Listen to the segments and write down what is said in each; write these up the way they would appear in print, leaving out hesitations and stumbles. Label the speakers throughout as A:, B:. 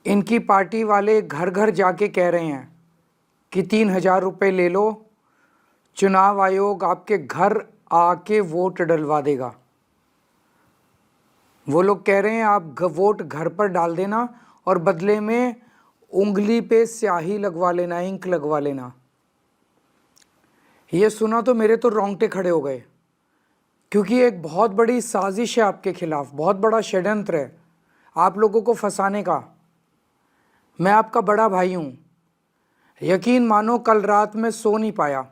A: इनकी पार्टी वाले घर घर जाके कह रहे हैं कि 3,000 रुपये ले लो, चुनाव आयोग आपके घर आके वोट डलवा देगा। वो लोग कह रहे हैं आप वोट घर पर डाल देना और बदले में उंगली पे स्याही लगवा लेना, इंक लगवा लेना। ये सुना तो मेरे तो रोंगटे खड़े हो गए, क्योंकि एक बहुत बड़ी साजिश है आपके खिलाफ, बहुत बड़ा षड्यंत्र है आप लोगों को फंसाने का। मैं आपका बड़ा भाई हूँ, यकीन मानो कल रात में सो नहीं पाया।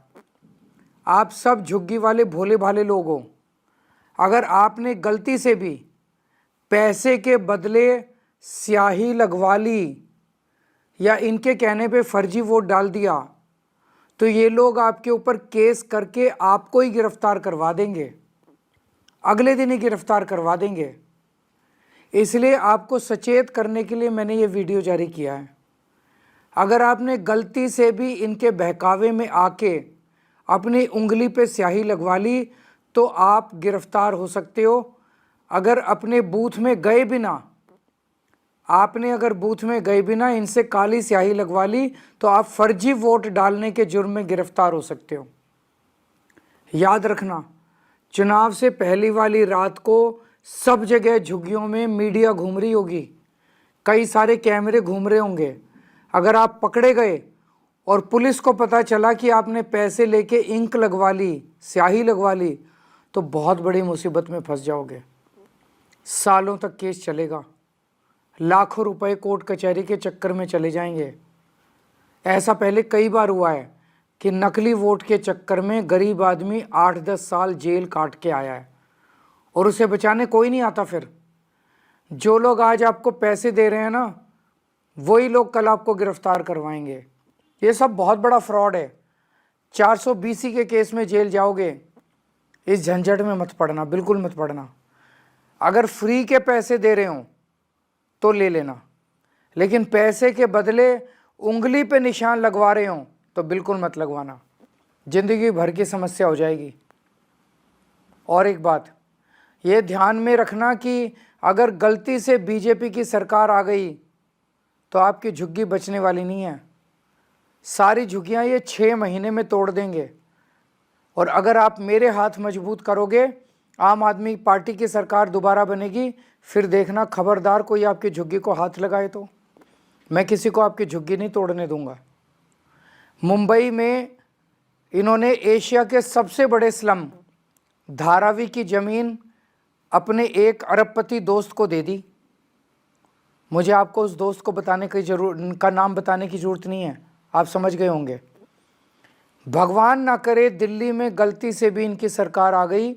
A: आप सब झुग्गी वाले भोले भाले लोग हो। अगर आपने गलती से भी पैसे के बदले स्याही लगवा ली या इनके कहने पे फर्जी वोट डाल दिया तो ये लोग आपके ऊपर केस करके आपको ही गिरफ्तार करवा देंगे, अगले दिन ही गिरफ्तार करवा देंगे। इसलिए आपको सचेत करने के लिए मैंने ये वीडियो जारी किया है। अगर आपने गलती से भी इनके बहकावे में आके अपनी उंगली पे स्याही लगवा ली तो आप गिरफ्तार हो सकते हो। अगर अपने बूथ में गए बिना इनसे काली स्याही लगवा ली तो आप फर्जी वोट डालने के जुर्म में गिरफ्तार हो सकते हो। याद रखना, चुनाव से पहली वाली रात को सब जगह झुग्गियों में मीडिया घूम रही होगी, कई सारे कैमरे घूम रहे होंगे। अगर आप पकड़े गए और पुलिस को पता चला कि आपने पैसे लेके इंक लगवा ली, स्याही लगवा ली, तो बहुत बड़ी मुसीबत में फंस जाओगे। सालों तक केस चलेगा, लाखों रुपए कोर्ट कचहरी के चक्कर में चले जाएंगे। ऐसा पहले कई बार हुआ है कि नकली वोट के चक्कर में गरीब आदमी 8-10 साल जेल काट के आया है और उसे बचाने कोई नहीं आता। फिर जो लोग आज आपको पैसे दे रहे हैं ना, वही लोग कल आपको गिरफ्तार करवाएंगे। ये सब बहुत बड़ा फ्रॉड है। 420 के केस में जेल जाओगे। इस झंझट में मत पड़ना, बिल्कुल मत पड़ना। अगर फ्री के पैसे दे रहे हो तो ले लेना, लेकिन पैसे के बदले उंगली पे निशान लगवा रहे हो तो बिल्कुल मत लगवाना, जिंदगी भर की समस्या हो जाएगी। और एक बात ये ध्यान में रखना कि अगर गलती से बीजेपी की सरकार आ गई तो आपकी झुग्गी बचने वाली नहीं है। सारी झुग्गियां ये 6 महीने में तोड़ देंगे। और अगर आप मेरे हाथ मजबूत करोगे, आम आदमी पार्टी की सरकार दोबारा बनेगी, फिर देखना खबरदार कोई आपकी झुग्गी को हाथ लगाए तो मैं किसी को आपकी झुग्गी नहीं तोड़ने दूंगा। मुंबई में इन्होंने एशिया के सबसे बड़े स्लम धारावी की ज़मीन अपने एक अरबपति दोस्त को दे दी। मुझे आपको उस दोस्त को नाम बताने की ज़रूरत नहीं है, आप समझ गए होंगे। भगवान ना करे दिल्ली में गलती से भी इनकी सरकार आ गई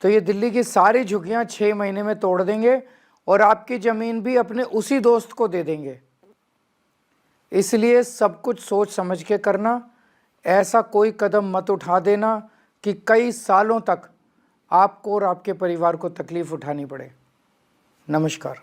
A: तो ये दिल्ली की सारी झुग्गियां 6 महीने में तोड़ देंगे और आपकी ज़मीन भी अपने उसी दोस्त को दे देंगे। इसलिए सब कुछ सोच समझ के करना। ऐसा कोई कदम मत उठा देना कि कई सालों तक आपको और आपके परिवार को तकलीफ़ उठानी पड़े। नमस्कार।